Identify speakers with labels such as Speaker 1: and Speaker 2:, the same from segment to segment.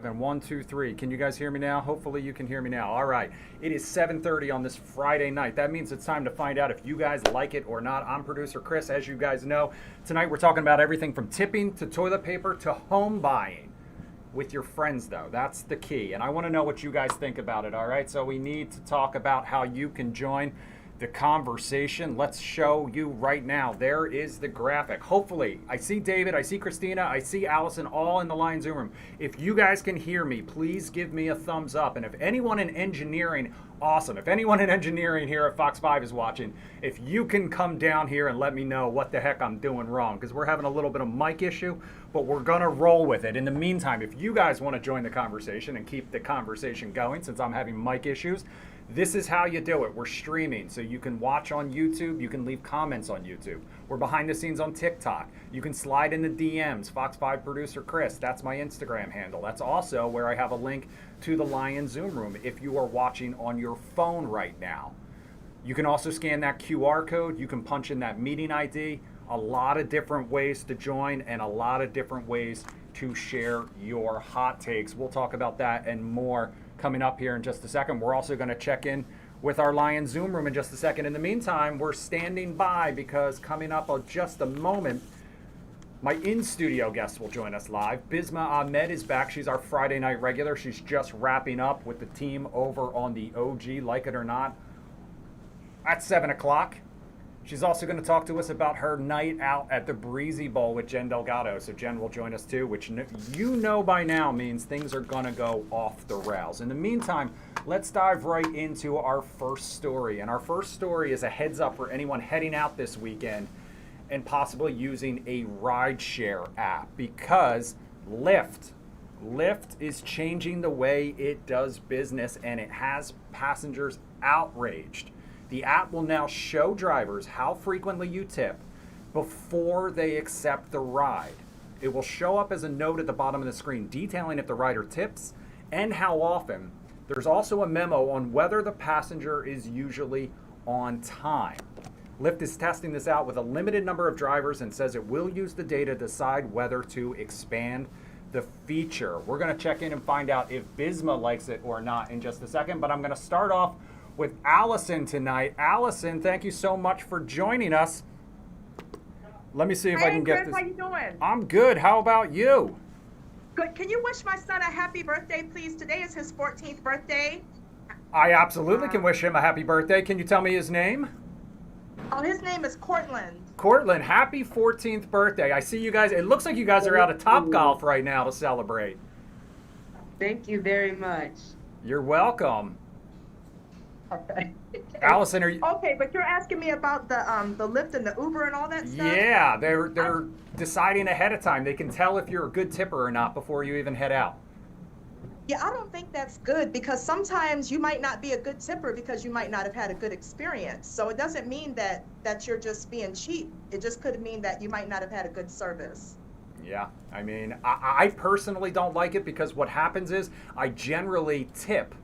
Speaker 1: And 1, 2, 3. Can you guys hear me now? Hopefully you can hear me now. All right. It is 7:30 on this Friday night. That means it's time to find out if you guys like it or not. I'm producer Chris. As you guys know, tonight we're talking about everything from tipping to toilet paper to home buying. With your friends, though. That's the key. And I want to know what you guys think about it, all right? So we need to talk about how you can join the conversation. Let's show you right now. There is the graphic. Hopefully, I see David, I see Christina, I see Allison all in the line Zoom room. If you guys can hear me, please give me a thumbs up. And if anyone in engineering, awesome. If anyone in engineering here at Fox 5 is watching, if you can come down here and let me know what the heck I'm doing wrong, because we're having a little bit of mic issue, but we're gonna roll with it. In the meantime, if you guys want to join the conversation and keep the conversation going, since I'm having mic issues, this is how you do it. We're streaming, so you can watch on YouTube. You can leave comments on YouTube. We're behind the scenes on TikTok. You can slide in the DMs. Fox 5 producer Chris. That's my Instagram handle. That's also where I have a link to the Lion Zoom room if you are watching on your phone right now. You can also scan that QR code. You can punch in that meeting ID. A lot of different ways to join and a lot of different ways to share your hot takes. We'll talk about that and more coming up here in just a second. We're also going to check in with our Lion Zoom room in just a second. In the meantime, we're standing by because coming up in just a moment, my in-studio guest will join us live. Bisma Ahmed is back. She's our Friday night regular. She's just wrapping up with the team over on the OG, Like It or Not, at 7 o'clock. She's also going to talk to us about her night out at the Breezy Bowl with Jen Delgado. So Jen will join us too, which you know by now means things are going to go off the rails. In the meantime, let's dive right into our first story. And our first story is a heads up for anyone heading out this weekend and possibly using a rideshare app, because Lyft is changing the way it does business, and it has passengers outraged. The app will now show drivers how frequently you tip before they accept the ride. It will show up as a note at the bottom of the screen detailing if the rider tips and how often. There's also a memo on whether the passenger is usually on time. Lyft is testing this out with a limited number of drivers and says it will use the data to decide whether to expand the feature. We're going to check in and find out if Bisma likes it or not in just a second, but I'm going to start off with Allison tonight. Allison, thank you so much for joining us. Let me see if I can get
Speaker 2: Chris,
Speaker 1: this.
Speaker 2: how you doing?
Speaker 1: I'm good. How about you?
Speaker 2: Good. Can you wish my son a happy birthday, please? Today is his 14th birthday.
Speaker 1: I absolutely can wish him a happy birthday. Can you tell me his name?
Speaker 2: Oh, his name is Cortland.
Speaker 1: Cortland, happy 14th birthday. I see you guys. It looks like you guys are out of Topgolf right now to celebrate.
Speaker 3: Thank you very much.
Speaker 1: You're welcome.
Speaker 2: Okay.
Speaker 1: Allison, are you?
Speaker 2: Okay, but you're asking me about the Lyft and the Uber and all that stuff?
Speaker 1: Yeah, they're deciding ahead of time. They can tell if you're a good tipper or not before you even head out.
Speaker 2: Yeah, I don't think that's good, because sometimes you might not be a good tipper because you might not have had a good experience. So it doesn't mean that you're just being cheap. It just could mean that you might not have had a good service.
Speaker 1: Yeah, I mean, I personally don't like it because what happens is I generally tip,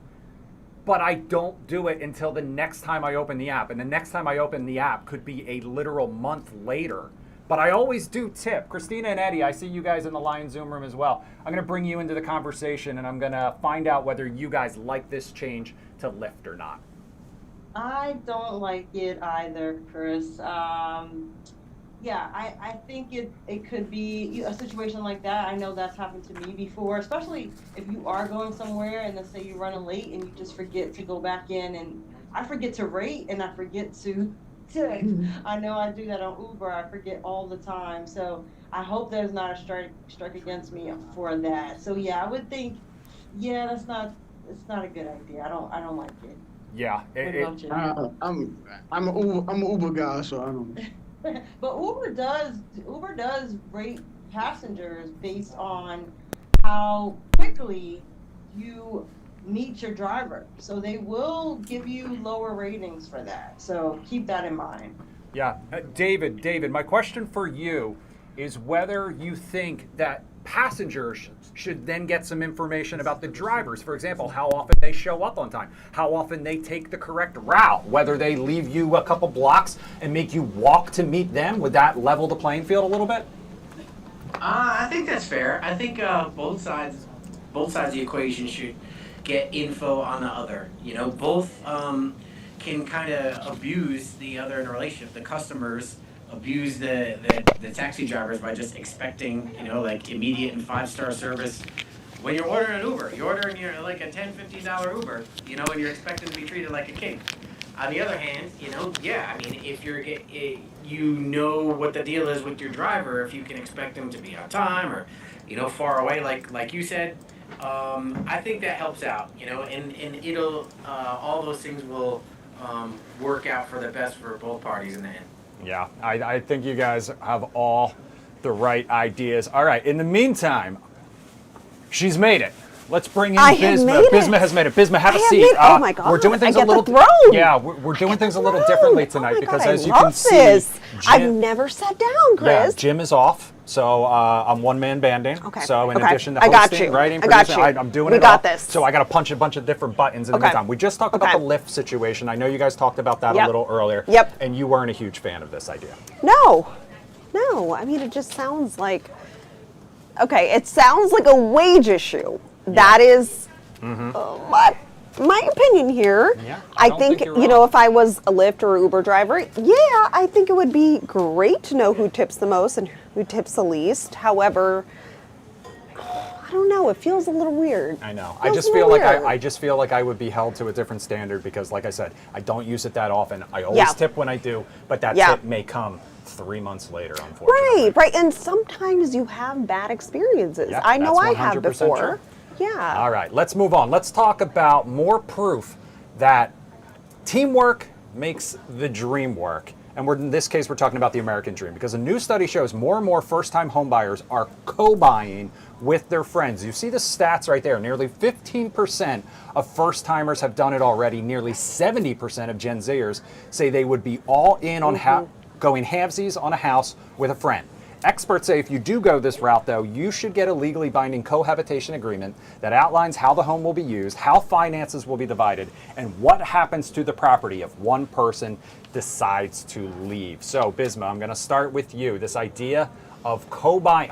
Speaker 1: but I don't do it until the next time I open the app. And the next time I open the app could be a literal month later. But I always do tip. Christina and Eddie, I see you guys in the Lion Zoom room as well. I'm going to bring you into the conversation, and I'm going to find out whether you guys like this change to Lyft or not.
Speaker 3: I don't like it either, Chris. Yeah, I think it could be a situation like that. I know that's happened to me before, especially if you are going somewhere and let's say you're running late and you just forget to go back in, and I forget to rate and I forget to I know I do that on Uber. I forget all the time. So I hope there's not a strike against me for that. So yeah, I would think, yeah, it's not a good idea. I don't like it.
Speaker 1: Yeah.
Speaker 4: I'm an Uber guy, so I don't.
Speaker 3: But Uber does rate passengers based on how quickly you meet your driver. So they will give you lower ratings for that. So keep that in mind.
Speaker 1: Yeah. David, my question for you is whether you think that passengers should then get some information about the drivers. For example, how often they show up on time, how often they take the correct route, whether they leave you a couple blocks and make you walk to meet them. Would that level the playing field a little bit?
Speaker 5: I think that's fair. I think both sides both sides of the equation should get info on the other. Both can kind of abuse the other in a relationship. The customers abuse the taxi drivers by just expecting, like immediate and 5-star service. When you're ordering an Uber, you're ordering like a $10, $15 Uber, and you're expected to be treated like a king. On the other hand, if you're what the deal is with your driver, if you can expect them to be on time or, far away, like you said, I think that helps out, and it'll, all those things will work out for the best for both parties in the end.
Speaker 1: Yeah, I think you guys have all the right ideas. All right, in the meantime, she's made it. Let's bring in Bisma. Bisma has made it. Bisma, have a seat.
Speaker 6: Oh my God!
Speaker 1: We're doing things
Speaker 6: I get
Speaker 1: a little.
Speaker 6: the throne.
Speaker 1: Yeah, we're doing things a little differently tonight because, as you
Speaker 6: I
Speaker 1: can
Speaker 6: love
Speaker 1: see,
Speaker 6: this. I've
Speaker 1: Jim,
Speaker 6: never sat down, Chris.
Speaker 1: Jim is off, so I'm one-man banding.
Speaker 6: Okay.
Speaker 1: So in
Speaker 6: Okay.
Speaker 1: addition to
Speaker 6: I got
Speaker 1: hosting,
Speaker 6: you.
Speaker 1: writing,
Speaker 6: I got
Speaker 1: producing,
Speaker 6: you.
Speaker 1: I'm doing
Speaker 6: We
Speaker 1: it
Speaker 6: got
Speaker 1: all.
Speaker 6: this.
Speaker 1: So I got to punch a bunch of different buttons in the
Speaker 6: Okay.
Speaker 1: meantime. We just talked about the Lyft situation. I know you guys talked about that a
Speaker 6: Yep.
Speaker 1: little earlier.
Speaker 6: Yep.
Speaker 1: And you weren't a huge fan of this idea.
Speaker 6: No. I mean, it just sounds like. Okay, it sounds like a wage issue. That is. My opinion here.
Speaker 1: Yeah,
Speaker 6: I
Speaker 1: don't
Speaker 6: think,
Speaker 1: think you're wrong.
Speaker 6: if I was a Lyft or Uber driver, I think it would be great to know who tips the most and who tips the least. However, I don't know. It feels a little weird.
Speaker 1: I know.
Speaker 6: Feels
Speaker 1: I just
Speaker 6: a
Speaker 1: feel
Speaker 6: little
Speaker 1: like
Speaker 6: weird.
Speaker 1: I just feel like I would be held to a different standard because, like I said, I don't use it that often. I always tip when I do, but that tip may come 3 months later, unfortunately.
Speaker 6: Right. And sometimes you have bad experiences.
Speaker 1: Yeah,
Speaker 6: I know
Speaker 1: that's
Speaker 6: I have
Speaker 1: 100%
Speaker 6: before.
Speaker 1: true.
Speaker 6: Yeah.
Speaker 1: All right, let's move on. Let's talk about more proof that teamwork makes the dream work. And in this case, we're talking about the American dream because a new study shows more and more first-time homebuyers are co-buying with their friends. You see the stats right there. Nearly 15% of first-timers have done it already. Nearly 70% of Gen Zers say they would be all in on going halvesies on a house with a friend. Experts say if you do go this route, though, you should get a legally binding cohabitation agreement that outlines how the home will be used, how finances will be divided, and what happens to the property if one person decides to leave. So, Bisma, I'm going to start with you. This idea of co-buying,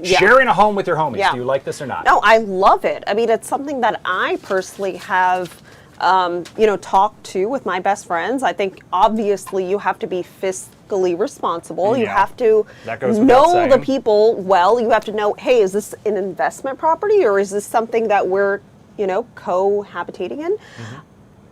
Speaker 1: sharing a home with your homies.
Speaker 6: Yeah.
Speaker 1: Do you like this or not?
Speaker 6: No, I love it. I mean, it's something that I personally have, talked to with my best friends. I think obviously you have to be fiscally responsible. You
Speaker 1: Yeah.
Speaker 6: have to
Speaker 1: That goes without
Speaker 6: know the
Speaker 1: saying.
Speaker 6: people well. You have to know, hey, is this an investment property or is this something that we're, cohabitating in?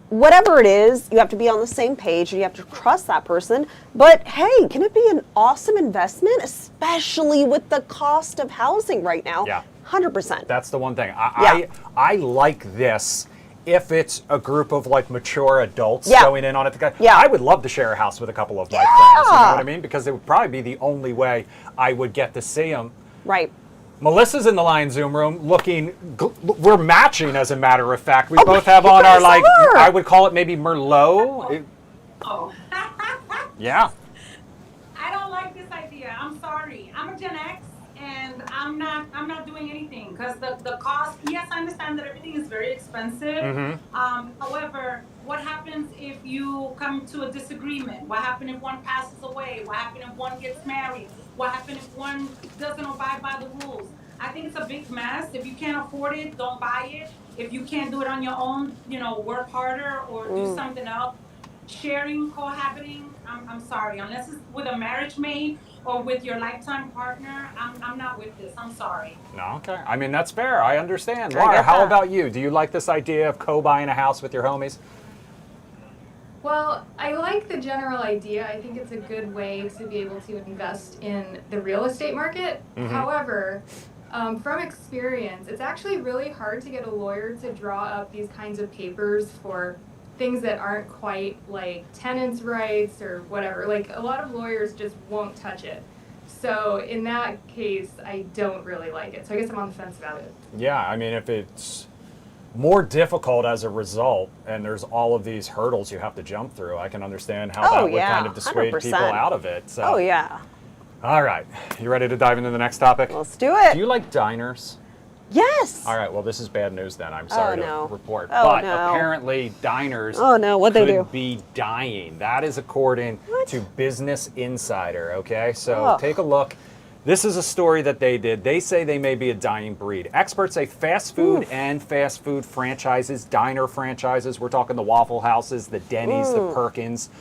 Speaker 6: Whatever it is, you have to be on the same page and you have to trust that person. But hey, can it be an awesome investment, especially with the cost of housing right now?
Speaker 1: Yeah.
Speaker 6: 100%.
Speaker 1: That's the one thing. I like this if it's a group of like mature adults going in on it.
Speaker 6: Yeah.
Speaker 1: I would love to share a house with a couple of my friends. You know what I mean? Because it would probably be the only way I would get to see them.
Speaker 6: Right.
Speaker 1: Melissa's in the Lion Zoom room looking, we're matching as a matter of fact. We
Speaker 6: Oh,
Speaker 1: both have
Speaker 6: you
Speaker 1: on our
Speaker 6: guys are.
Speaker 1: I would call it maybe Merlot.
Speaker 7: Oh.
Speaker 1: Yeah.
Speaker 7: I don't like this idea. I'm sorry. I'm a Gen X and I'm not doing anything because the cost, yes, I understand that everything is very expensive. However, what happens if you come to a disagreement? What happens if one passes away? What happens if one gets married? What happens if one doesn't abide by the rules? I think it's a big mess. If you can't afford it, don't buy it. If you can't do it on your own, work harder or do something else. Sharing, cohabiting, I'm sorry. Unless it's with a marriage mate or with your lifetime partner, I'm not with this. I'm sorry.
Speaker 1: No, okay. I mean, that's fair. I understand.
Speaker 6: I
Speaker 1: Laura,
Speaker 6: get
Speaker 1: how
Speaker 6: that.
Speaker 1: about you? Do you like this idea of co-buying a house with your homies?
Speaker 8: Well, I like the general idea. I think it's a good way to be able to invest in the real estate market. However, from experience, it's actually really hard to get a lawyer to draw up these kinds of papers for things that aren't quite like tenants' rights or whatever. Like a lot of lawyers just won't touch it. So in that case, I don't really like it. So I guess I'm on the fence about it.
Speaker 1: Yeah, I mean, if it's more difficult as a result and there's all of these hurdles you have to jump through, I can understand how that would kind of dissuade
Speaker 6: 100%.
Speaker 1: people out of it. So.
Speaker 6: Oh, yeah.
Speaker 1: All right. You ready to dive into the next topic?
Speaker 6: Let's do it.
Speaker 1: Do you like diners?
Speaker 6: Yes.
Speaker 1: All right. Well, this is bad news then. I'm sorry
Speaker 6: no.
Speaker 1: to report.
Speaker 6: Oh,
Speaker 1: but
Speaker 6: no.
Speaker 1: apparently diners
Speaker 6: Oh, no. What'd they
Speaker 1: could
Speaker 6: do?
Speaker 1: be dying. That is according
Speaker 6: What?
Speaker 1: to Business Insider, okay? So
Speaker 6: Ugh.
Speaker 1: take a look. This is a story that they did. They say they may be a dying breed. Experts say fast food and fast food franchises, diner franchises, we're talking the Waffle Houses, the Denny's, the Perkins,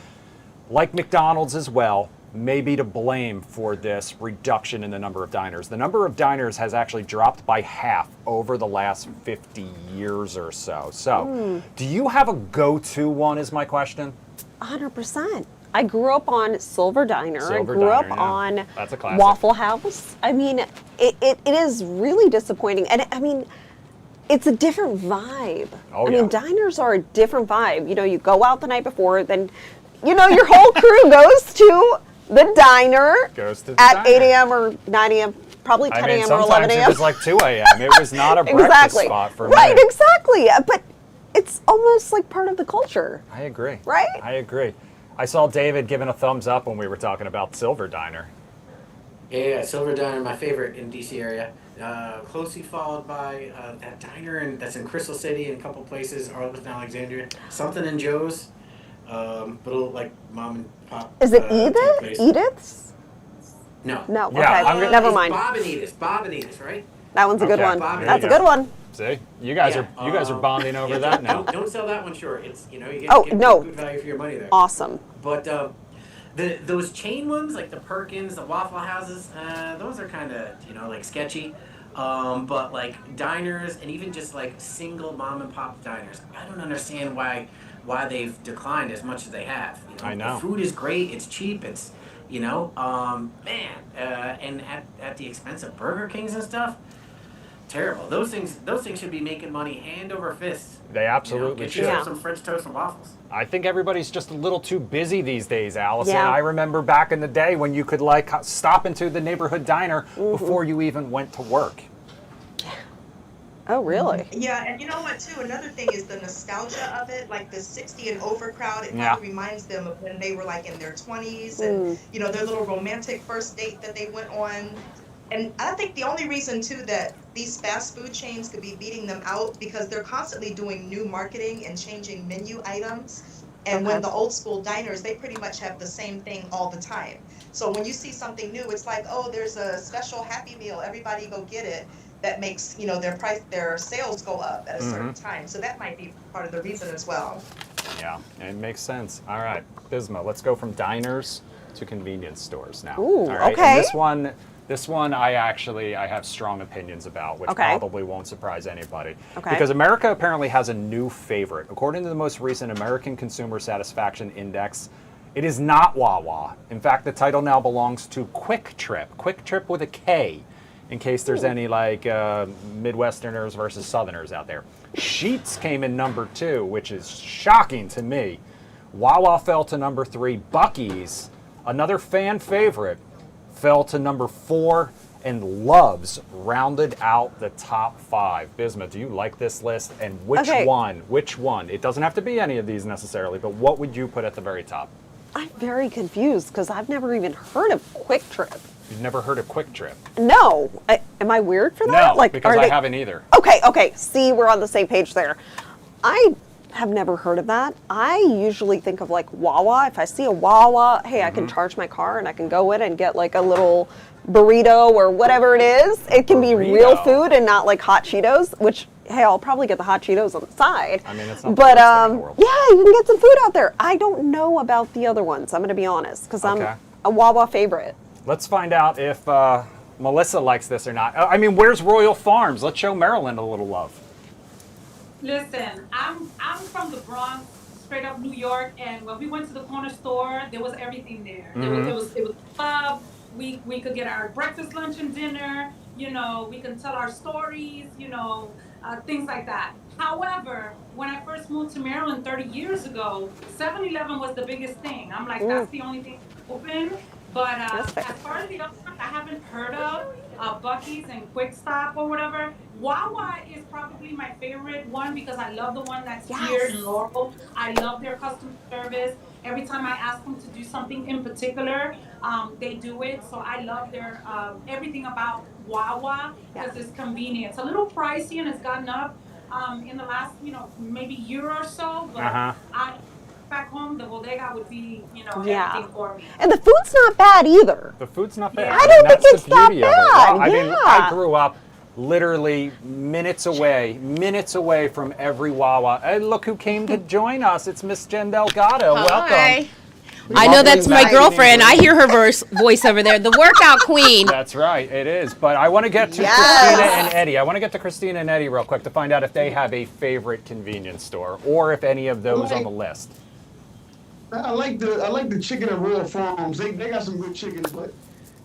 Speaker 1: like McDonald's as well, may be to blame for this reduction in the number of diners. The number of diners has actually dropped by half over the last 50 years or so. So, do you have a go-to one is my question?
Speaker 6: 100%. I grew up on Silver Diner.
Speaker 1: Silver
Speaker 6: I grew
Speaker 1: Diner,
Speaker 6: up
Speaker 1: yeah.
Speaker 6: on
Speaker 1: That's a classic.
Speaker 6: Waffle House. I mean, it is really disappointing. And I mean, it's a different vibe.
Speaker 1: Oh,
Speaker 6: I
Speaker 1: yeah.
Speaker 6: mean, diners are a different vibe. You know, you go out the night before, then, you know, your whole crew goes to the diner
Speaker 1: Goes to the
Speaker 6: at
Speaker 1: diner.
Speaker 6: 8 a.m. or 9 a.m., probably 10
Speaker 1: I mean,
Speaker 6: a.m. or 11
Speaker 1: sometimes
Speaker 6: a.m.
Speaker 1: it was like 2 a.m. It was not a breakfast
Speaker 6: Exactly.
Speaker 1: spot for
Speaker 6: Right,
Speaker 1: me.
Speaker 6: exactly. But it's almost like part of the culture.
Speaker 1: I agree.
Speaker 6: Right?
Speaker 1: I agree. I saw David giving a thumbs up when we were talking about Silver Diner.
Speaker 5: Yeah, Silver Diner, my favorite in DC area. Closely followed by that diner that's in Crystal City and a couple places, Arlington, Alexandria. Something in Joe's, little like mom and pop.
Speaker 6: Is it
Speaker 5: type
Speaker 6: Edith?
Speaker 5: place.
Speaker 6: Edith's?
Speaker 5: No.
Speaker 6: No.
Speaker 1: Yeah,
Speaker 6: Okay.
Speaker 1: I'm gonna-
Speaker 6: Never
Speaker 5: It's
Speaker 6: mind.
Speaker 5: Bob and Edith. Bob and Edith, right?
Speaker 6: That one's a good
Speaker 1: Okay,
Speaker 6: one.
Speaker 5: Bob, there
Speaker 6: That's
Speaker 1: you
Speaker 6: a
Speaker 1: go.
Speaker 6: good one.
Speaker 1: See, you guys
Speaker 5: Yeah,
Speaker 1: are bonding over that now.
Speaker 5: Don't sell that one short. It's you get
Speaker 6: Oh,
Speaker 5: get
Speaker 6: no.
Speaker 5: good value for your money there.
Speaker 6: Awesome.
Speaker 5: But those chain ones like the Perkins, the Waffle Houses, those are kind of like sketchy. But like diners and even just like single mom and pop diners, I don't understand why they've declined as much as they have.
Speaker 1: I know.
Speaker 5: The food is great. It's cheap. It's and at the expense of Burger Kings and stuff. Terrible. Those things should be making money hand over fist.
Speaker 1: They absolutely
Speaker 5: Get
Speaker 1: should.
Speaker 5: yourself
Speaker 6: Yeah.
Speaker 5: some French toast and waffles.
Speaker 1: I think everybody's just a little too busy these days, Allison.
Speaker 6: Yeah.
Speaker 1: I remember back in the day when you could like stop into the neighborhood diner before you even went to work.
Speaker 6: Oh, really?
Speaker 2: Yeah, and you know what too? Another thing is the nostalgia of it, like the 60 and over crowd. It
Speaker 1: Yeah.
Speaker 2: probably reminds them of when they were like in their 20s and their little romantic first date that they went on. And I think the only reason too that these fast food chains could be beating them out because they're constantly doing new marketing and changing menu items. And when
Speaker 6: Okay.
Speaker 2: the old school diners, they pretty much have the same thing all the time. So when you see something new, it's like, oh, there's a special Happy Meal, everybody go get it. That makes their sales go up at a certain time. So that might be part of the reason as well.
Speaker 1: Yeah, it makes sense. All right, Bisma, let's go from diners to convenience stores now.
Speaker 6: Ooh,
Speaker 1: All right,
Speaker 6: okay.
Speaker 1: And this one I have strong opinions about, which
Speaker 6: Okay.
Speaker 1: probably won't surprise anybody.
Speaker 6: Okay.
Speaker 1: Because America apparently has a new favorite. According to the most recent American Consumer Satisfaction Index, it is not Wawa. In fact, the title now belongs to Quick Trip. Quick Trip with a K, in case there's any like Midwesterners versus Southerners out there. Sheetz came in number 2, which is shocking to me. Wawa fell to number 3. Buc-ee's, another fan favorite, fell to number 4, and Love's rounded out the top 5. Bisma, do you like this list? And which
Speaker 6: Okay.
Speaker 1: one? Which one? It doesn't have to be any of these necessarily, but what would you put at the very top?
Speaker 6: I'm very confused because I've never even heard of Quick Trip.
Speaker 1: You've never heard of Quick Trip?
Speaker 6: No. Am I weird for that?
Speaker 1: No, because
Speaker 6: are
Speaker 1: I
Speaker 6: they-
Speaker 1: haven't either.
Speaker 6: Okay. See, we're on the same page there. I have never heard of that. I usually think of like Wawa. If I see a Wawa, hey, I can charge my car and I can go in and get like a little burrito or whatever it is. It can be real
Speaker 1: Burrito.
Speaker 6: food and not like hot Cheetos, which, hey, I'll probably get the hot Cheetos on the side.
Speaker 1: I mean, it's not the
Speaker 6: But
Speaker 1: worst thing in the world.
Speaker 6: yeah, you can get some food out there. I don't know about the other ones. I'm going to be honest because
Speaker 1: Okay.
Speaker 6: I'm a Wawa favorite.
Speaker 1: Let's find out if Melissa likes this or not. I mean, where's Royal Farms? Let's show Maryland a little love.
Speaker 7: Listen, I'm from the Bronx, straight up New York, and when we went to the corner store, there was everything there. It was a pub. We could get our breakfast, lunch, and dinner. We can tell our stories. Things like that. However, when I first moved to Maryland 30 years ago, 7-Eleven was the biggest thing. I'm like, that's the only thing open. But
Speaker 6: That's fair.
Speaker 7: as far as the other ones, I haven't heard of Buc-ee's and Quick Stop or whatever. Wawa is probably my favorite one because I love the one that's here in Laurel. I love their customer service. Every time I ask them to do something in particular, they do it. So I love their everything about Wawa because it's convenient. It's a little pricey and it's gotten up in the last maybe year or so. But back home, the bodega would be,
Speaker 6: Yeah.
Speaker 7: everything for me.
Speaker 6: And the food's not bad either.
Speaker 1: The food's not bad.
Speaker 7: Yeah.
Speaker 6: I don't
Speaker 1: that's
Speaker 6: think it's
Speaker 1: the beauty
Speaker 6: that
Speaker 1: of it.
Speaker 6: bad.
Speaker 1: Well, I mean,
Speaker 6: Yeah.
Speaker 1: I grew up literally minutes away from every Wawa. And look who came to join us. It's Miss Jen Delgado.
Speaker 9: Hi.
Speaker 1: Welcome.
Speaker 9: I know that's my
Speaker 1: Welcome.
Speaker 9: girlfriend. I hear her voice over there. The workout queen.
Speaker 1: That's right, it is. But I want to get to
Speaker 6: Yes.
Speaker 1: Christina and Eddie. I want to get to Christina and Eddie real quick to find out if they have a favorite convenience store or if any of those on the list.
Speaker 4: I like the chicken at Royal Farms. They got some good chicken, but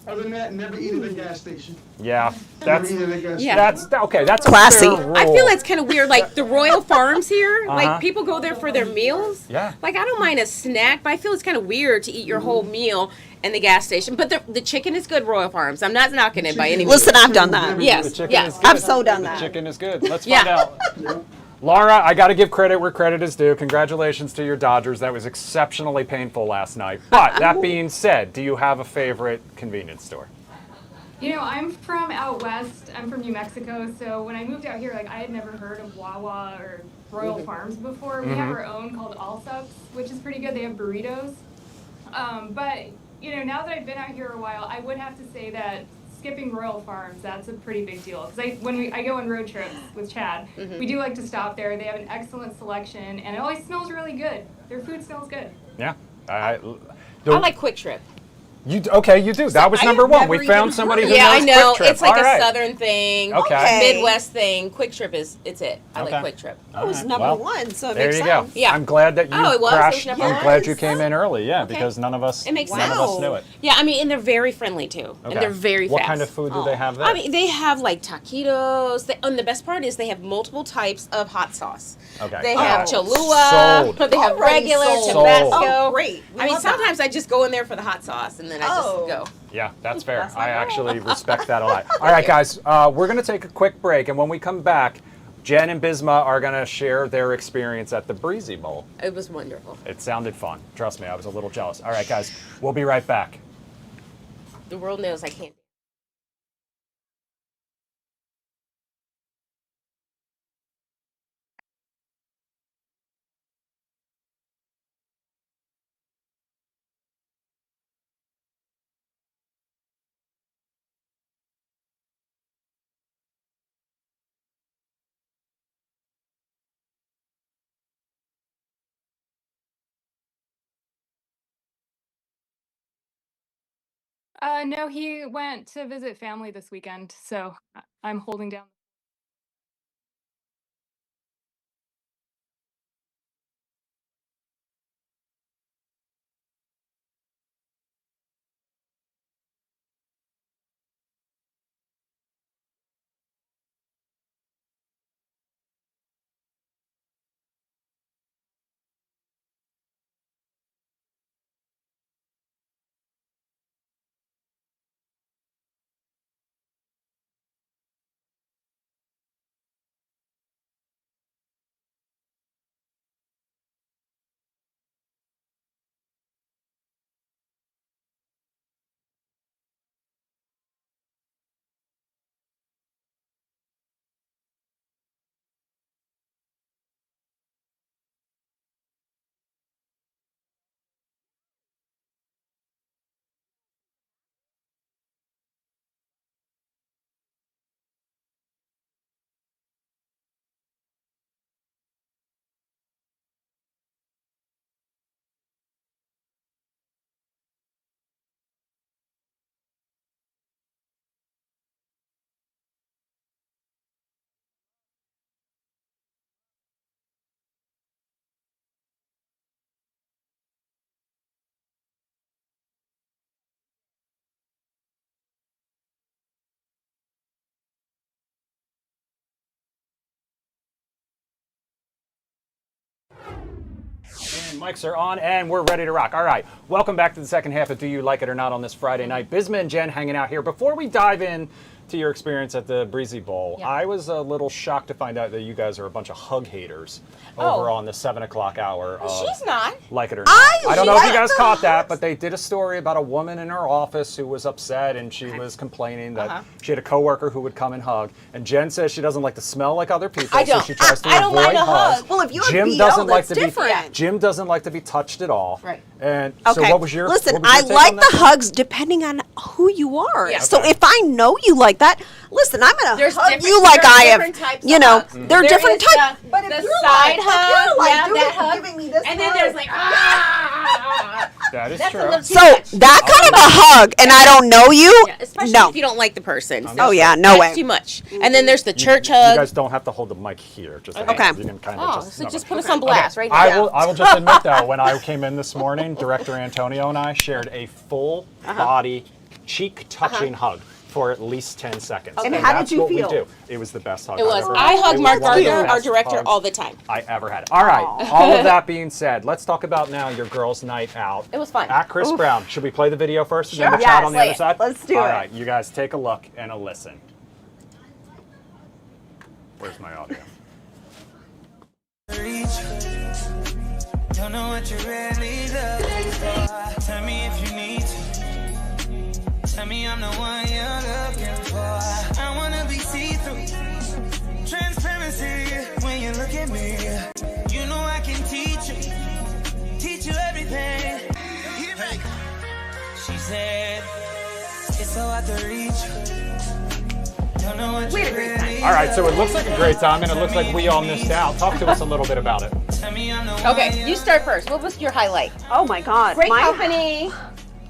Speaker 4: other than that, never eat at a gas station.
Speaker 1: Yeah,
Speaker 4: Never
Speaker 1: that's
Speaker 4: eat at a gas
Speaker 9: Yeah.
Speaker 1: that's okay. That's a
Speaker 6: Classy.
Speaker 1: fair rule.
Speaker 9: I feel it's kind of weird. Like the Royal Farms here,
Speaker 1: Uh-huh.
Speaker 9: like people go there for their meals.
Speaker 1: Yeah.
Speaker 9: Like I don't mind a snack, but I feel it's kind of weird to eat your whole meal in the gas station. But the chicken is good, Royal Farms. I'm not knocking it by any means.
Speaker 6: Listen, I've done that.
Speaker 9: Yes.
Speaker 1: The chicken
Speaker 9: Yes.
Speaker 1: is good.
Speaker 6: I've so done
Speaker 1: The
Speaker 6: that.
Speaker 1: chicken is good. Let's
Speaker 9: Yeah.
Speaker 1: find out. Laura, I got to give credit where credit is due. Congratulations to your Dodgers. That was exceptionally painful last night. But that being said, do you have a favorite convenience store?
Speaker 8: You know, I'm from out west. I'm from New Mexico. So when I moved out here, like I had never heard of Wawa or Royal Farms before. We have our own called Allsups, which is pretty good. They have burritos. But you know, now that I've been out here a while, I would have to say that skipping Royal Farms, that's a pretty big deal. Because I go on road trips with Chad, we do like to stop there. They have an excellent selection, and it always smells really good. Their food smells good.
Speaker 1: Yeah.
Speaker 9: I like Quick Trip.
Speaker 1: You do. That was
Speaker 6: I
Speaker 1: number
Speaker 6: have
Speaker 1: one.
Speaker 6: never
Speaker 1: We found
Speaker 6: even
Speaker 1: somebody
Speaker 6: heard
Speaker 1: who
Speaker 9: Yeah, I
Speaker 1: knows
Speaker 9: know.
Speaker 1: Quick Trip.
Speaker 9: It's like
Speaker 1: All
Speaker 9: a
Speaker 1: right.
Speaker 9: southern thing,
Speaker 1: Okay.
Speaker 9: Midwest thing. Quick Trip it's it. I
Speaker 1: Okay.
Speaker 9: like Quick Trip.
Speaker 6: It was
Speaker 1: Alright,
Speaker 6: number
Speaker 1: well,
Speaker 6: one, so it
Speaker 1: There
Speaker 6: makes
Speaker 1: you
Speaker 6: sense.
Speaker 1: go.
Speaker 9: Yeah.
Speaker 1: I'm glad that you
Speaker 9: Oh, it was? It was
Speaker 1: crashed.
Speaker 9: number
Speaker 1: I'm
Speaker 6: one?
Speaker 1: glad you
Speaker 6: Yes.
Speaker 1: came in early. Yeah,
Speaker 9: Okay.
Speaker 1: because none of us
Speaker 9: It makes
Speaker 1: none of
Speaker 6: sense.
Speaker 1: us knew it.
Speaker 9: Yeah, I mean, and they're very friendly too, and
Speaker 1: Okay.
Speaker 9: they're very
Speaker 1: What
Speaker 9: fast.
Speaker 1: kind of food do they have there?
Speaker 9: I mean, they have like taquitos. And the best part is they have multiple types of hot sauce.
Speaker 1: Okay.
Speaker 9: They
Speaker 1: Oh.
Speaker 9: have Cholula.
Speaker 1: Sold.
Speaker 9: They have
Speaker 6: Already
Speaker 9: regular
Speaker 6: sold.
Speaker 9: Tabasco.
Speaker 6: Oh, great. We
Speaker 9: I mean,
Speaker 6: love that.
Speaker 9: sometimes I just go in there for the hot sauce, and then I
Speaker 6: Oh.
Speaker 9: just go.
Speaker 1: Yeah, that's fair.
Speaker 6: That's my
Speaker 1: I
Speaker 6: girl.
Speaker 1: actually respect that a lot. All right, guys, we're going to take a quick break, and when we come back, Jen and Bisma are going to share their experience at the Breezy Bowl.
Speaker 9: It was wonderful.
Speaker 1: It sounded fun. Trust me, I was a little jealous. All right, guys, we'll be right back.
Speaker 9: The world knows I can't.
Speaker 8: No, he went to visit family this weekend, so I'm holding down.
Speaker 1: And mics are on, and we're ready to rock. All right, welcome back to the second half of Do You Like It or Not on this Friday night. Bisma and Jen hanging out here. Before we dive in to your experience at the Breezy Bowl,
Speaker 9: Yeah.
Speaker 1: I was a little shocked to find out that you guys are a bunch of hug haters
Speaker 9: Oh.
Speaker 1: over on the 7 o'clock hour. Of
Speaker 9: She's not.
Speaker 1: Like it or not. I don't know if you guys
Speaker 6: like
Speaker 1: caught
Speaker 6: the
Speaker 1: that, but they did a story about a woman in her office who was upset and she was complaining that she had a coworker who would come and hug. And Jen says she doesn't like to smell like other people,
Speaker 9: I don't.
Speaker 1: so she tries to
Speaker 9: I don't
Speaker 1: avoid
Speaker 9: mind a
Speaker 1: hugs.
Speaker 9: hug.
Speaker 6: Well, if you have
Speaker 1: Jim
Speaker 6: BO,
Speaker 1: doesn't like
Speaker 6: that's
Speaker 1: to
Speaker 6: different.
Speaker 1: be Jim doesn't like to be touched at all.
Speaker 9: Right.
Speaker 1: And
Speaker 6: Okay.
Speaker 1: so what was your
Speaker 6: Listen,
Speaker 1: what was your
Speaker 6: I
Speaker 1: take
Speaker 6: like
Speaker 1: on
Speaker 6: the
Speaker 1: that?
Speaker 6: hugs depending on who you are.
Speaker 9: Yeah.
Speaker 6: So
Speaker 1: Okay.
Speaker 6: if I know you like that, listen, I'm gonna
Speaker 9: There's
Speaker 6: hug
Speaker 9: different-
Speaker 6: you like
Speaker 9: there's
Speaker 6: I have.
Speaker 9: different types
Speaker 6: You
Speaker 9: of
Speaker 6: know,
Speaker 9: hugs.
Speaker 6: there are
Speaker 9: There
Speaker 6: different
Speaker 9: is
Speaker 6: types.
Speaker 9: the-
Speaker 6: But if
Speaker 9: the
Speaker 6: you're
Speaker 9: side
Speaker 6: like,
Speaker 9: hug,
Speaker 6: if you're like,
Speaker 9: yeah,
Speaker 6: dude,
Speaker 9: that hug,
Speaker 6: giving me this
Speaker 9: and then
Speaker 6: hug.
Speaker 9: there's like,
Speaker 1: That is
Speaker 9: that's
Speaker 1: true.
Speaker 9: a little too
Speaker 6: So
Speaker 9: much.
Speaker 6: that kind of a hug, and I don't know you.
Speaker 9: Yeah, especially
Speaker 6: no.
Speaker 9: if you don't like the person.
Speaker 6: Oh yeah, no
Speaker 9: That's
Speaker 6: way.
Speaker 9: too much. And then there's the church
Speaker 1: You
Speaker 9: hug.
Speaker 1: guys don't have to hold the mic here. Just
Speaker 6: Okay.
Speaker 1: You can kind of
Speaker 9: Oh,
Speaker 1: just.
Speaker 9: so
Speaker 1: no,
Speaker 9: just
Speaker 1: no.
Speaker 9: put us on blast right
Speaker 1: I
Speaker 9: now.
Speaker 1: will just admit though, when I came in this morning, Director Antonio and I shared a full body cheek touching hug for at least 10 seconds.
Speaker 6: And how did
Speaker 1: that's
Speaker 6: you
Speaker 1: what
Speaker 6: feel?
Speaker 1: We do. It was the best hug
Speaker 9: It
Speaker 1: I've
Speaker 9: was.
Speaker 1: ever
Speaker 9: I
Speaker 1: had.
Speaker 9: hug
Speaker 1: It
Speaker 9: Mark
Speaker 1: was one of the
Speaker 9: Gardner, our
Speaker 1: best
Speaker 9: director,
Speaker 1: hugs
Speaker 9: all the time.
Speaker 1: I ever had. All right. All of that being said, let's talk about now your girls' night out.
Speaker 9: It was fun.
Speaker 1: At Chris Brown. Should we play the video first and then
Speaker 9: Sure.
Speaker 1: we'll chat
Speaker 6: Yes.
Speaker 1: on the
Speaker 9: Play
Speaker 1: other
Speaker 9: it.
Speaker 1: side?
Speaker 6: Let's do
Speaker 1: All
Speaker 6: it.
Speaker 1: right, you guys take a look and a listen. Where's my audio?
Speaker 10: Don't know what you really looking for. Tell me if you need to. Tell me I'm the one you're looking for. I wanna be see-through. Transparency when you look at me. You know I can teach you everything. Hey. She said, it's so hard to reach. Don't know what you really
Speaker 1: All right, so it looks like a great time, and it looks like we all missed out. Talk to us a little bit about it.
Speaker 10: Tell me I'm the one
Speaker 9: Okay, you start first. What was your highlight?
Speaker 6: Oh my God.
Speaker 9: Great
Speaker 6: My-
Speaker 9: company.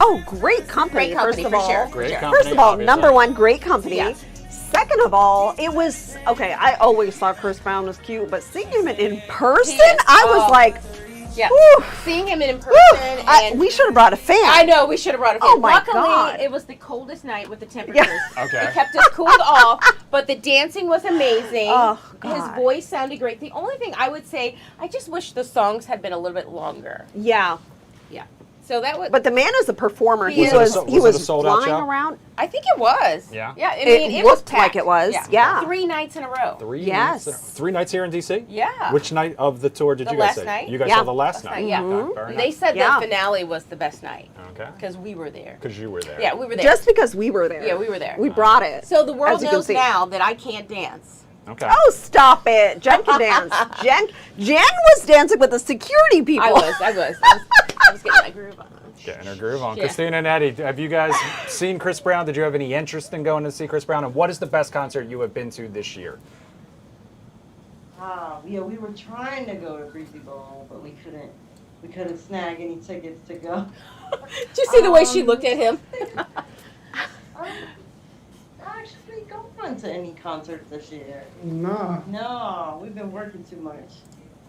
Speaker 6: Oh, great company.
Speaker 9: Great company,
Speaker 6: first of
Speaker 9: for
Speaker 6: all.
Speaker 9: sure.
Speaker 1: Great
Speaker 9: Sure.
Speaker 1: company.
Speaker 6: First of all,
Speaker 1: obviously.
Speaker 6: number one, great company.
Speaker 9: Yeah.
Speaker 6: Second of all, it was okay. I always thought Chris Brown was cute, but seeing him in person,
Speaker 9: He is.
Speaker 6: I was
Speaker 9: Oh.
Speaker 6: like,
Speaker 9: Yeah.
Speaker 6: whew,
Speaker 9: Seeing him in person
Speaker 6: whew.
Speaker 9: and
Speaker 6: We should have brought a fan.
Speaker 9: I know we should have brought a fan.
Speaker 6: Oh my
Speaker 9: Luckily,
Speaker 6: God.
Speaker 9: it was the coldest night with the temperatures.
Speaker 1: Okay.
Speaker 9: It kept us cooled off, but the dancing was amazing.
Speaker 6: Oh,
Speaker 9: His
Speaker 6: God.
Speaker 9: voice sounded great. The only thing I would say, I just wish the songs had been a little bit longer.
Speaker 6: Yeah,
Speaker 9: Yeah. So that was.
Speaker 6: but the man is a performer.
Speaker 9: He
Speaker 6: He
Speaker 9: is.
Speaker 6: was
Speaker 1: Was it a
Speaker 6: he was
Speaker 1: sold-out
Speaker 6: flying
Speaker 1: show?
Speaker 6: around.
Speaker 9: I think it was.
Speaker 1: Yeah?
Speaker 9: Yeah. I
Speaker 6: It
Speaker 9: mean, it was
Speaker 6: looked like
Speaker 9: packed.
Speaker 6: it was, yeah.
Speaker 9: 3 nights in a row.
Speaker 6: Yes.
Speaker 1: 3 nights here in DC?
Speaker 9: Yeah.
Speaker 1: Which night of the tour did
Speaker 9: The
Speaker 1: you guys
Speaker 9: last
Speaker 1: see?
Speaker 9: night.
Speaker 1: You guys
Speaker 6: Yeah.
Speaker 1: saw the last night.
Speaker 9: Yeah.
Speaker 1: Okay, very
Speaker 9: They
Speaker 1: nice.
Speaker 9: said
Speaker 6: Yeah.
Speaker 9: the finale was the best night
Speaker 1: Okay.
Speaker 9: because we were there.
Speaker 1: Because you were there.
Speaker 9: Yeah, we were there.
Speaker 6: Just because we were there.
Speaker 9: Yeah, we were there.
Speaker 6: We brought it.
Speaker 9: So the world
Speaker 6: as you can
Speaker 9: knows
Speaker 6: see.
Speaker 9: now that I can't dance.
Speaker 1: Okay.
Speaker 6: Oh, stop it! Jen can dance. Jen was dancing with the security people.
Speaker 9: I was getting my groove on.
Speaker 1: Getting her groove on.
Speaker 9: Yeah.
Speaker 1: Christina and Eddie, have you guys seen Chris Brown? Did you have any interest in going to see Chris Brown? And what is the best concert you have been to this year?
Speaker 3: Yeah, we were trying to go to Breezy Bowl, but we couldn't. We couldn't snag any tickets to go.
Speaker 9: Did you see the way she looked at him?
Speaker 3: Actually, going to any concerts this year.
Speaker 4: Nah.
Speaker 3: No, we've been working too much.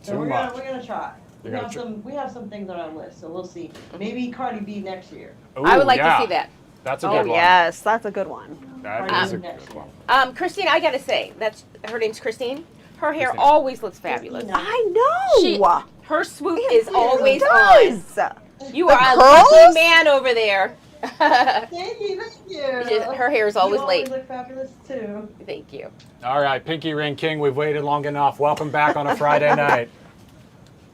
Speaker 3: So
Speaker 1: Too
Speaker 3: we're
Speaker 1: much.
Speaker 3: gonna try.
Speaker 1: You're gonna try.
Speaker 3: We have some things on our list, so we'll see. Maybe Cardi B next year.
Speaker 9: I would
Speaker 1: Ooh,
Speaker 9: like
Speaker 1: yeah.
Speaker 9: to see that.
Speaker 1: That's a
Speaker 6: Oh
Speaker 1: good one.
Speaker 6: yes, that's a good one.
Speaker 1: That
Speaker 3: Cardi
Speaker 1: is a
Speaker 3: B next
Speaker 1: good
Speaker 3: year.
Speaker 1: one.
Speaker 9: Christine, I gotta say, that's her name's Christine. Her hair
Speaker 1: Christina.
Speaker 9: always looks fabulous.
Speaker 3: Christina.
Speaker 6: I know.
Speaker 9: Her swoop
Speaker 6: It
Speaker 9: is
Speaker 6: really
Speaker 9: always on.
Speaker 6: does.
Speaker 9: You
Speaker 6: The
Speaker 9: are a
Speaker 6: curls?
Speaker 9: lucky man over there.
Speaker 3: Thank you, thank you.
Speaker 9: Her hair is always
Speaker 3: you
Speaker 9: late.
Speaker 3: look fabulous too.
Speaker 9: Thank you.
Speaker 1: All right, Pinky Ring King, we've waited long enough. Welcome back on a Friday night.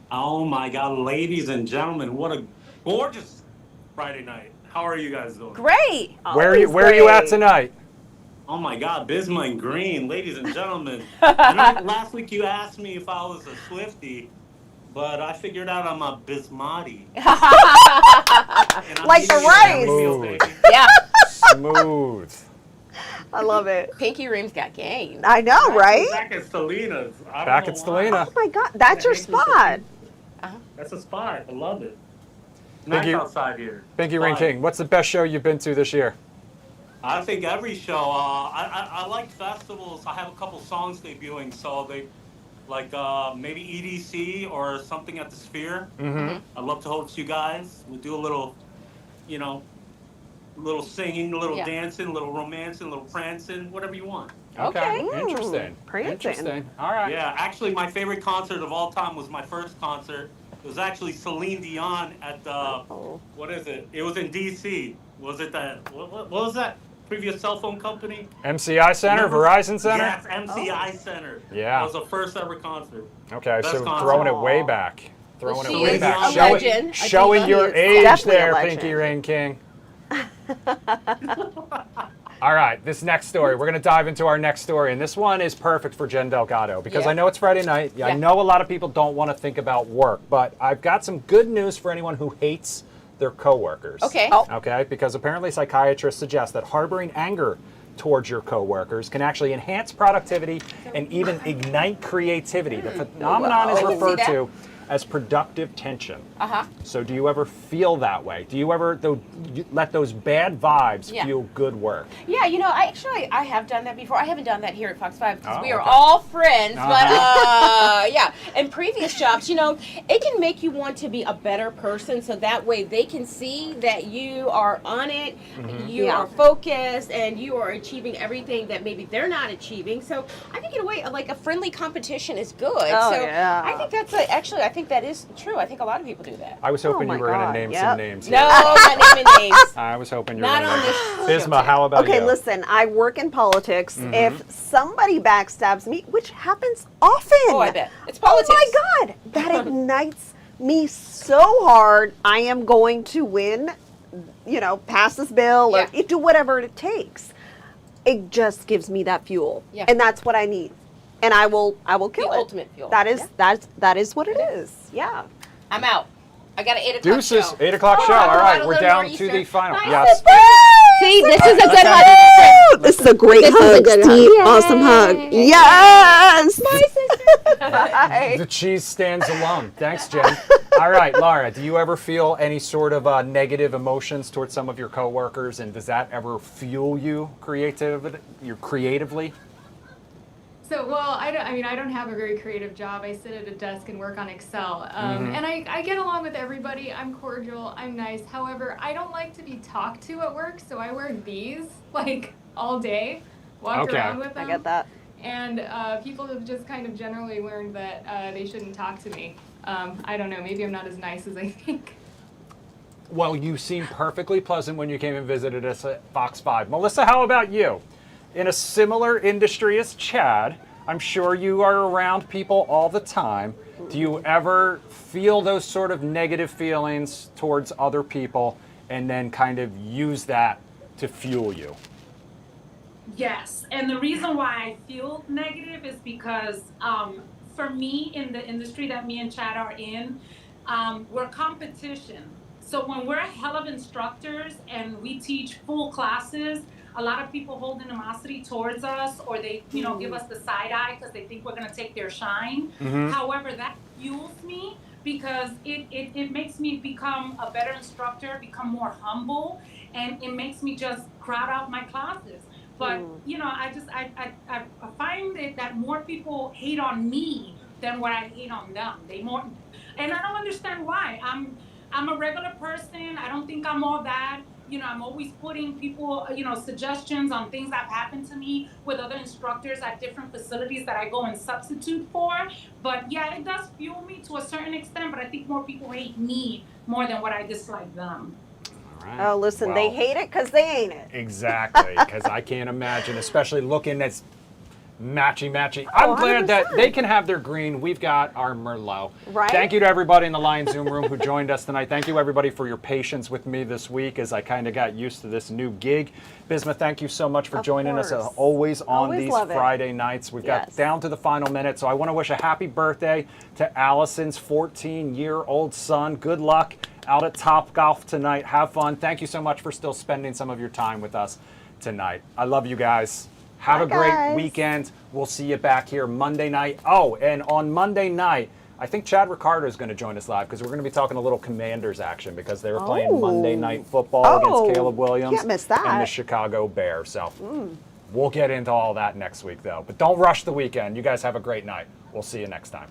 Speaker 11: Oh my God, ladies and gentlemen, what a gorgeous Friday night. How are you guys doing?
Speaker 9: Great.
Speaker 1: Where are you at tonight?
Speaker 11: Oh my God, Bismarck Green, ladies and gentlemen. I know last week you asked me if I was a Swiftie, but I figured out I'm a Bismarcky.
Speaker 6: Like the rice.
Speaker 1: Smooth.
Speaker 9: Yeah.
Speaker 1: Smooth.
Speaker 6: I love it.
Speaker 9: Pinky Ring's got game.
Speaker 6: I know, right?
Speaker 11: Back at Selena's. I don't
Speaker 1: Back
Speaker 11: know
Speaker 1: at
Speaker 11: why.
Speaker 1: Stelina.
Speaker 6: Oh my God, that's your spot.
Speaker 11: That's a spot. I love it. Nice
Speaker 1: Pinky-
Speaker 11: outside here.
Speaker 1: Pinky Ring
Speaker 11: Fine.
Speaker 1: King, what's the best show you've been to this year?
Speaker 11: I think every show. I like festivals. I have a couple songs debuting, so they like maybe EDC or something at the Sphere.
Speaker 1: Mm-hmm.
Speaker 11: I'd love to host you guys. We'll do a little, little singing, a little
Speaker 9: Yeah.
Speaker 11: dancing, a little romancing, a little prancing, whatever you want.
Speaker 9: Okay.
Speaker 1: Interesting.
Speaker 6: Prancing.
Speaker 1: Interesting. All right.
Speaker 11: Yeah, actually, my favorite concert of all time was my first concert. It was actually Celine Dion at the,
Speaker 6: Oh.
Speaker 11: what is it? It was in D.C. Was it that, what was that? previous cell phone company.
Speaker 1: MCI Center,
Speaker 11: Remember?
Speaker 1: Verizon Center?
Speaker 11: Yes, MCI Center.
Speaker 1: Yeah.
Speaker 11: That was the first ever concert.
Speaker 1: Okay,
Speaker 11: Best
Speaker 1: so
Speaker 11: concert.
Speaker 1: throwing it way back.
Speaker 9: Well,
Speaker 1: Throwing
Speaker 9: she
Speaker 1: it way
Speaker 9: is
Speaker 1: back.
Speaker 9: a
Speaker 1: Showing,
Speaker 9: legend. A
Speaker 1: showing
Speaker 9: diva.
Speaker 1: your
Speaker 6: It's
Speaker 1: age
Speaker 6: definitely a
Speaker 1: there,
Speaker 6: legend.
Speaker 1: Pinky Ring King. All right, this next story. We're going to dive into our next story, and this one is perfect for Jen Delgado because
Speaker 9: Yeah.
Speaker 1: I know it's Friday night. I
Speaker 9: Yeah.
Speaker 1: know a lot of people don't want to think about work, but I've got some good news for anyone who hates their coworkers.
Speaker 9: Okay.
Speaker 6: Oh.
Speaker 1: Okay, because apparently psychiatrists suggest that harboring anger towards your coworkers can actually enhance productivity and even ignite creativity. The phenomenon is
Speaker 9: I can see
Speaker 1: referred
Speaker 9: that.
Speaker 1: to as productive tension.
Speaker 9: Uh-huh.
Speaker 1: So do you ever feel that way? Do you ever let those bad vibes
Speaker 9: Yeah.
Speaker 1: fuel good work?
Speaker 9: Yeah, I have done that before. I haven't done that here at Fox 5 because
Speaker 1: Oh,
Speaker 9: we are
Speaker 1: okay.
Speaker 9: all friends. But
Speaker 1: Uh-huh.
Speaker 9: yeah, in previous jobs, it can make you want to be a better person, so that way they can see that you are on it, you
Speaker 6: Yeah.
Speaker 9: are focused, and you are achieving everything that maybe they're not achieving. So I think in a way, like a friendly competition is good.
Speaker 6: Oh,
Speaker 9: so
Speaker 6: yeah.
Speaker 9: I think that's I think that is true. I think a lot of people do that.
Speaker 1: I was hoping
Speaker 6: Oh
Speaker 1: you
Speaker 6: my
Speaker 1: were going
Speaker 6: God,
Speaker 1: to name
Speaker 6: yep.
Speaker 1: some names.
Speaker 9: No,
Speaker 1: here.
Speaker 9: not naming names.
Speaker 1: I was hoping you were
Speaker 9: Not
Speaker 1: going
Speaker 9: on
Speaker 1: to
Speaker 9: this
Speaker 1: name. Bisma, how about
Speaker 6: Okay,
Speaker 1: you?
Speaker 6: listen, I work in politics.
Speaker 1: Mhm.
Speaker 6: If somebody backstabs me, which happens often.
Speaker 9: Oh, I bet. It's politics.
Speaker 6: Oh my God, that ignites me so hard. I am going to win, pass this bill or
Speaker 9: Yeah.
Speaker 6: do whatever it takes. It just gives me that fuel.
Speaker 9: Yeah.
Speaker 6: And that's what I need. And I will kill it.
Speaker 9: ultimate fuel.
Speaker 6: That is
Speaker 9: Yeah.
Speaker 6: that is what it is. Yeah.
Speaker 9: I'm out. I got an 8 o'clock
Speaker 1: Deuces,
Speaker 9: show.
Speaker 1: 8 o'clock show.
Speaker 9: Oh,
Speaker 1: All right,
Speaker 9: a
Speaker 1: we're
Speaker 9: little
Speaker 1: down
Speaker 9: more
Speaker 1: to the
Speaker 9: Eastern.
Speaker 1: final.
Speaker 9: Nice.
Speaker 1: Yes.
Speaker 9: See, this is a good
Speaker 1: Okay.
Speaker 9: hug.
Speaker 6: This is a great
Speaker 9: This is a
Speaker 6: hug,
Speaker 9: good
Speaker 6: Steve.
Speaker 9: hug.
Speaker 6: Awesome hug.
Speaker 9: Yay.
Speaker 6: Yes. Bye.
Speaker 1: The cheese stands alone. Thanks, Jen. All right, Laura, do you ever feel any sort of negative emotions towards some of your coworkers, and does that ever fuel you creatively?
Speaker 8: So, well, I don't have a very creative job. I sit at a desk and work on Excel. And I get along with everybody. I'm cordial. I'm nice. However, I don't like to be talked to at work, so I wear these, all day, walk
Speaker 1: Okay.
Speaker 8: around with them.
Speaker 6: I get that.
Speaker 8: And people have just kind of generally learned that they shouldn't talk to me. I don't know. Maybe I'm not as nice as I think.
Speaker 1: Well, you seemed perfectly pleasant when you came and visited us at Fox 5. Melissa, how about you? In a similar industry as Chad, I'm sure you are around people all the time. Do you ever feel those sort of negative feelings towards other people and then kind of use that to fuel you?
Speaker 7: Yes, and the reason why I feel negative is because for me, in the industry that me and Chad are in, we're competition. So when we're a hell of instructors and we teach full classes, a lot of people hold animosity towards us, or they, give us the side eye because they think we're going to take their shine. However, that fuels me because it makes me become a better instructor, become more humble, and it makes me just crowd out my classes. But I find that more people hate on me than what I hate on them. And I don't understand why. I'm a regular person. I don't think I'm all that. I'm always putting people, suggestions on things that have happened to me with other instructors at different facilities that I go and substitute for. But yeah, it does fuel me to a certain extent, but I think more people hate me more than what I dislike them.
Speaker 1: All right.
Speaker 6: Oh, listen, they
Speaker 1: Well,
Speaker 6: hate it because they ain't it.
Speaker 1: Exactly, because I can't imagine, especially looking at matchy. I'm glad that
Speaker 6: 100%.
Speaker 1: they can have their green. We've got our Merlot.
Speaker 6: Right.
Speaker 1: Thank you to everybody in the Lion Zoom room who joined us tonight. Thank you, everybody, for your patience with me this week as I kind of got used to this new gig. Bisma, thank you so much for
Speaker 6: Of
Speaker 1: joining us
Speaker 6: course.
Speaker 1: always on
Speaker 6: Always
Speaker 1: these
Speaker 6: love it.
Speaker 1: Friday nights. We've got
Speaker 6: Yes.
Speaker 1: down to the final minute, so I want to wish a happy birthday to Allison's 14-year-old son. Good luck out at Top Golf tonight. Have fun. Thank you so much for still spending some of your time with us tonight. I love you guys. Have a
Speaker 6: Bye,
Speaker 1: great
Speaker 6: guys.
Speaker 1: weekend. We'll see you back here Monday night. Oh, and on Monday night, I think Chad Ricardo is going to join us live because we're going to be talking a little Commanders action because they were playing Monday Night Football against Caleb Williams
Speaker 6: can't miss that.
Speaker 1: and the Chicago Bears. So we'll get into all that next week, though. But don't rush the weekend. You guys have a great night. We'll see you next time.